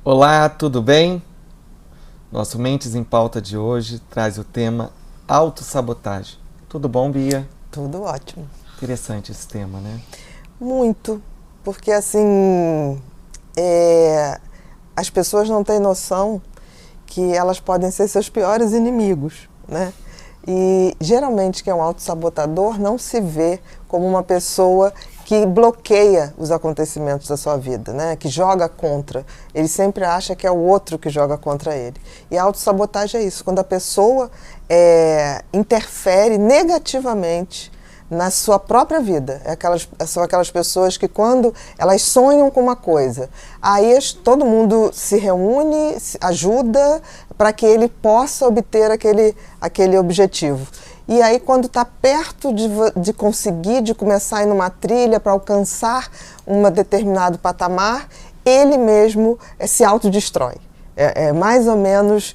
Olá, tudo bem? Nosso Mentes em Pauta de hoje traz o tema autossabotagem. Tudo bom, Bia? Tudo ótimo. Interessante esse tema, né? Muito, porque assim, as pessoas não têm noção que elas podem ser seus piores inimigos, né? E geralmente quem é um autossabotador não se vê como uma pessoa que bloqueia os acontecimentos da sua vida, né? Que joga contra. Ele sempre acha que é o outro que joga contra ele. E a autossabotagem é isso, quando a pessoa interfere negativamente na sua própria vida. São aquelas pessoas que quando elas sonham com uma coisa, aí todo mundo se reúne, ajuda para que ele possa obter aquele objetivo. E aí quando está perto de conseguir, de começar a ir numa trilha para alcançar um determinado patamar, ele mesmo se autodestrói. É mais ou menos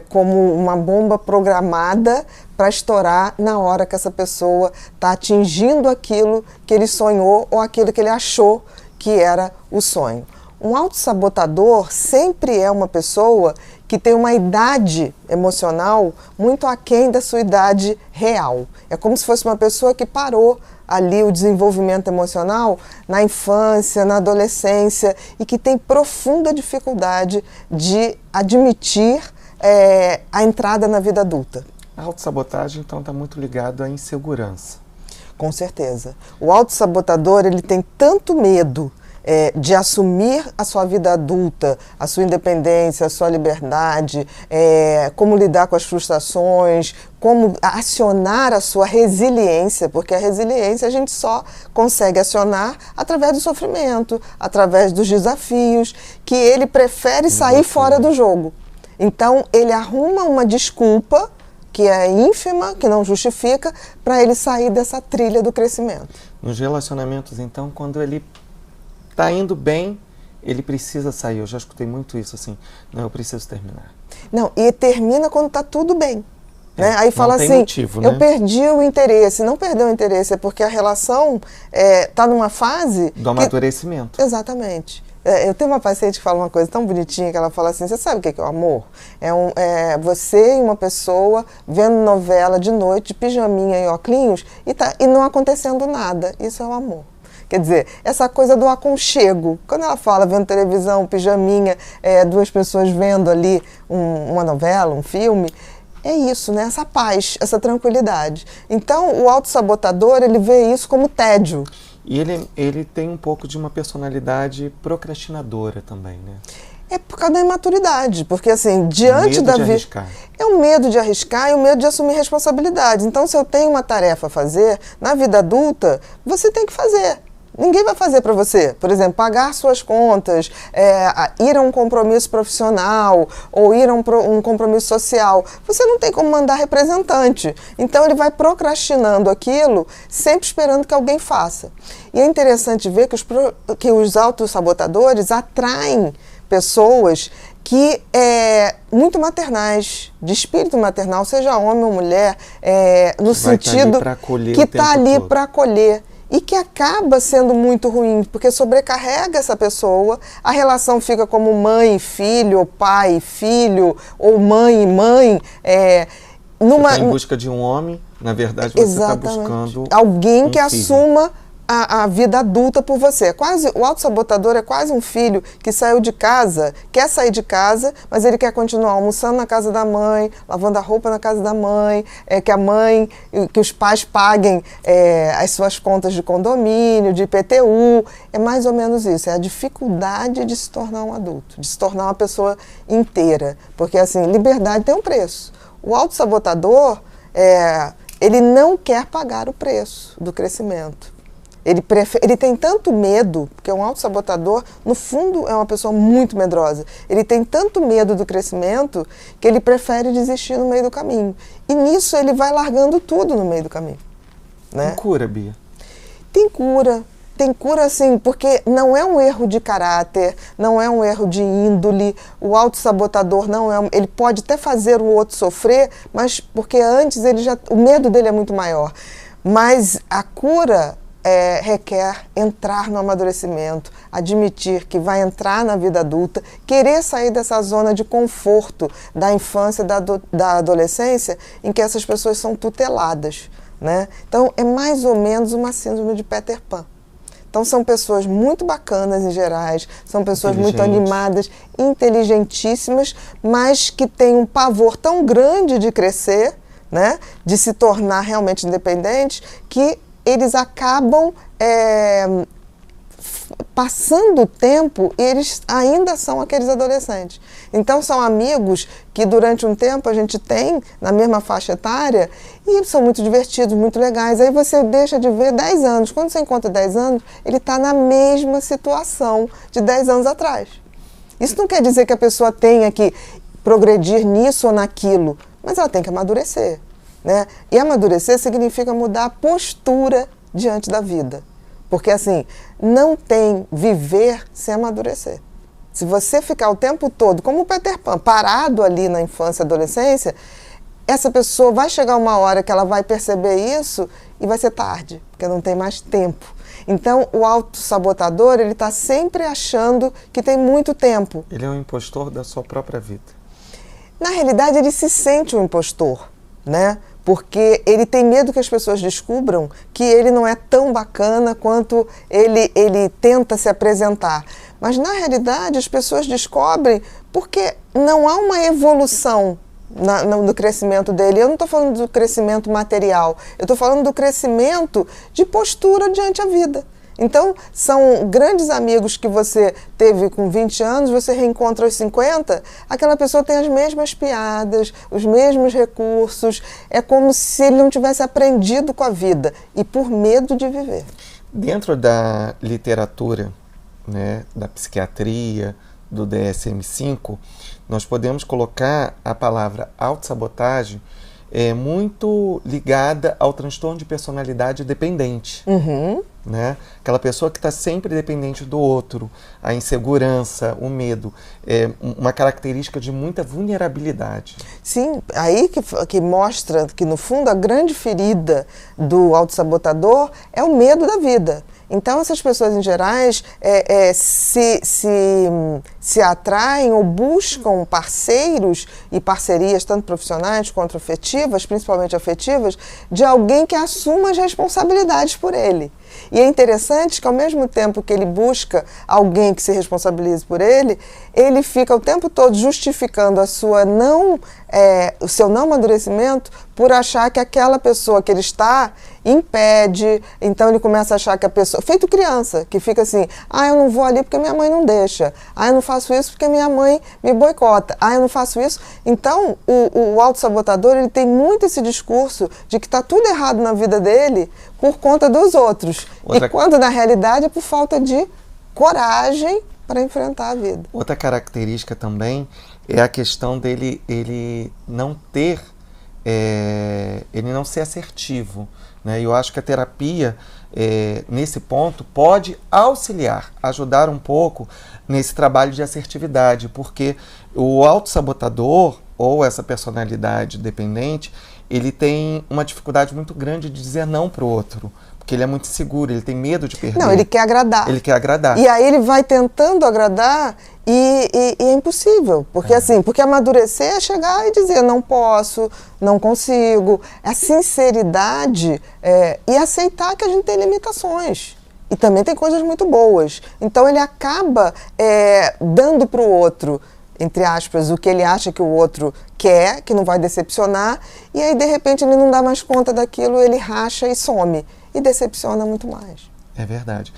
como uma bomba programada para estourar na hora que essa pessoa está atingindo aquilo que ele sonhou ou aquilo que ele achou que era o sonho. Um autossabotador sempre é uma pessoa que tem uma idade emocional muito aquém da sua idade real. É como se fosse uma pessoa que parou ali o desenvolvimento emocional na infância, na adolescência e que tem profunda dificuldade de admitir a entrada na vida adulta. A autossabotagem, então, está muito ligada à insegurança. Com certeza. O autossabotador, ele tem tanto medo de assumir a sua vida adulta, a sua independência, a sua liberdade, como lidar com as frustrações, como acionar a sua resiliência, porque a resiliência a gente só consegue acionar através do sofrimento, através dos desafios, que ele prefere sair fora do jogo. Então, ele arruma uma desculpa que é ínfima, que não justifica, para ele sair dessa trilha do crescimento. Nos relacionamentos, então, quando ele está indo bem, ele precisa sair. Eu já escutei muito isso, assim, não, eu preciso terminar. Não, e termina quando está tudo bem. Né? Aí fala assim, motivo, né? Eu perdi o interesse. Não perdeu o interesse, é porque a relação está numa fase... Do amadurecimento. Exatamente. Eu tenho uma paciente que fala uma coisa tão bonitinha, que ela fala assim, você sabe o que é o amor? Você e uma pessoa vendo novela de noite, de pijaminha e óculos, e não acontecendo nada. Isso é o amor. Quer dizer, essa coisa do aconchego. Quando ela fala vendo televisão, pijaminha, duas pessoas vendo ali uma novela, um filme, é isso, né? Essa paz, essa tranquilidade. Então, o autossabotador, ele vê isso como tédio. E ele tem um pouco de uma personalidade procrastinadora também, né? É por causa da imaturidade, porque assim, diante da vida... É o medo de arriscar e o medo de assumir responsabilidades. Então, se eu tenho uma tarefa a fazer, na vida adulta, você tem que fazer. Ninguém vai fazer para você. Por exemplo, pagar suas contas, ir a um compromisso profissional ou ir a um compromisso social. Você não tem como mandar representante. Então, ele vai procrastinando aquilo, sempre esperando que alguém faça. E é interessante ver que os autossabotadores atraem pessoas que muito maternais, de espírito maternal, seja homem ou mulher, no sentido que está ali para acolher. E que acaba sendo muito ruim, porque sobrecarrega essa pessoa, a relação fica como mãe e filho, ou pai e filho, ou mãe e mãe. Você está em busca de um homem, na verdade você está buscando alguém que assuma a vida adulta por você. O autossabotador é quase um filho que saiu de casa, quer sair de casa, mas ele quer continuar almoçando na casa da mãe, lavando a roupa na casa da mãe, que os pais paguem as suas contas de condomínio, de IPTU. É mais ou menos isso, é a dificuldade de se tornar um adulto, de se tornar uma pessoa inteira. Porque assim, liberdade tem um preço. O autossabotador, ele não quer pagar o preço do crescimento. Ele tem tanto medo, porque um autossabotador, no fundo, é uma pessoa muito medrosa. Ele tem tanto medo do crescimento que ele prefere desistir no meio do caminho. E nisso ele vai largando tudo no meio do caminho. Né? Tem cura, Bia? Tem cura. Tem cura, sim, porque não é um erro de caráter, não é um erro de índole. O autossabotador não é... Ele pode até fazer o outro sofrer, mas porque antes o medo dele é muito maior. Mas a cura requer entrar no amadurecimento, admitir que vai entrar na vida adulta, querer sair dessa zona de conforto da infância, da adolescência, em que essas pessoas são tuteladas, né? Então, é mais ou menos uma síndrome de Peter Pan. Então, são pessoas muito bacanas em gerais, são pessoas muito animadas, inteligentíssimas, mas que têm um pavor tão grande de crescer, né, de se tornar realmente independentes, que eles acabam passando o tempo e eles ainda são aqueles adolescentes. Então, são amigos que durante um tempo a gente tem na mesma faixa etária e são muito divertidos, muito legais. Aí você deixa de ver 10 anos. Quando você encontra 10 anos, ele está na mesma situação de 10 anos atrás. Isso não quer dizer que a pessoa tenha que progredir nisso ou naquilo, mas ela tem que amadurecer, né? E amadurecer significa mudar a postura diante da vida. Porque, assim, não tem viver sem amadurecer. Se você ficar o tempo todo, como o Peter Pan, parado ali na infância e adolescência, essa pessoa vai chegar uma hora que ela vai perceber isso e vai ser tarde, porque não tem mais tempo. Então, o autossabotador, ele está sempre achando que tem muito tempo. Ele é um impostor da sua própria vida. Na realidade, ele se sente um impostor, né? Porque ele tem medo que as pessoas descubram que ele não é tão bacana quanto ele tenta se apresentar. Mas, na realidade, as pessoas descobrem porque não há uma evolução no crescimento dele. Eu não estou falando do crescimento material, eu estou falando do crescimento de postura diante a vida. Então, são grandes amigos que você teve com 20 anos, você reencontra aos 50, aquela pessoa tem as mesmas piadas, os mesmos recursos, é como se ele não tivesse aprendido com a vida e por medo de viver. Dentro da literatura, né, da psiquiatria, do DSM-5, nós podemos colocar a palavra autossabotagem muito ligada ao transtorno de personalidade dependente. Né? Aquela pessoa que está sempre dependente do outro, a insegurança, o medo, uma característica de muita vulnerabilidade. Sim, aí que mostra que, no fundo, a grande ferida do autossabotador é o medo da vida. Então, essas pessoas, em gerais, se atraem ou buscam parceiros e parcerias, tanto profissionais quanto afetivas, principalmente afetivas, de alguém que assuma as responsabilidades por ele. E é interessante que, ao mesmo tempo que ele busca alguém que se responsabilize por ele, ele fica o tempo todo justificando o seu não amadurecimento por achar que aquela pessoa que ele está impede. Então ele começa a achar que a pessoa... Feito criança, que fica assim, eu não vou ali porque minha mãe não deixa. Eu não faço isso porque minha mãe me boicota. Eu não faço isso. Então o autossabotador, ele tem muito esse discurso de que está tudo errado na vida dele por conta dos outros. E quando na realidade é por falta de coragem para enfrentar a vida. Outra característica também é a questão dele ele não ser assertivo, né? E eu acho que a terapia, nesse ponto, pode auxiliar, ajudar um pouco nesse trabalho de assertividade, porque o autossabotador, ou essa personalidade dependente, ele tem uma dificuldade muito grande de dizer não para o outro, porque ele é muito inseguro, ele tem medo de perder. Não, ele quer agradar. Ele quer agradar. E aí ele vai tentando agradar e é impossível. Porque amadurecer é chegar e dizer não posso, não consigo. A sinceridade e aceitar que a gente tem limitações. E também tem coisas muito boas. Então ele acaba dando para o outro, entre aspas, o que ele acha que o outro quer, que não vai decepcionar, e aí de repente ele não dá mais conta daquilo, ele racha e some. E decepciona muito mais. É verdade.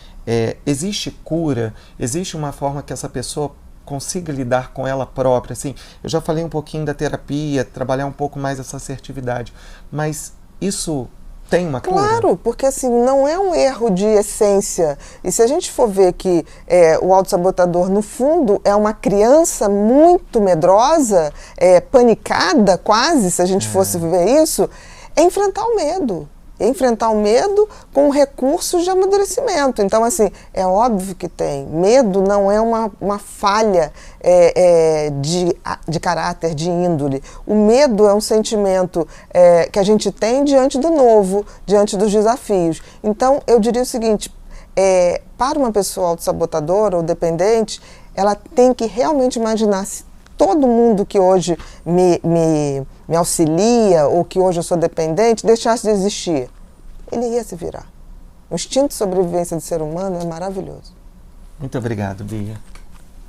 Existe cura? Existe uma forma que essa pessoa consiga lidar com ela própria? Assim, eu já falei um pouquinho da terapia, trabalhar um pouco mais essa assertividade, mas isso tem uma cura? Claro, porque assim, não é um erro de essência. E se a gente for ver que o autossabotador, no fundo, é uma criança muito medrosa, panicada quase, se a gente fosse ver isso, é enfrentar o medo. Enfrentar o medo com recursos de amadurecimento. Então, assim, é óbvio que tem. Medo não é uma falha de de caráter, de índole. O medo é um sentimento que a gente tem diante do novo, diante dos desafios. Então, eu diria o seguinte, para uma pessoa autossabotadora ou dependente, ela tem que realmente imaginar se todo mundo que hoje me auxilia ou que hoje eu sou dependente deixasse de existir. Ele ia se virar. O instinto de sobrevivência do ser humano é maravilhoso. Muito obrigado, Bia.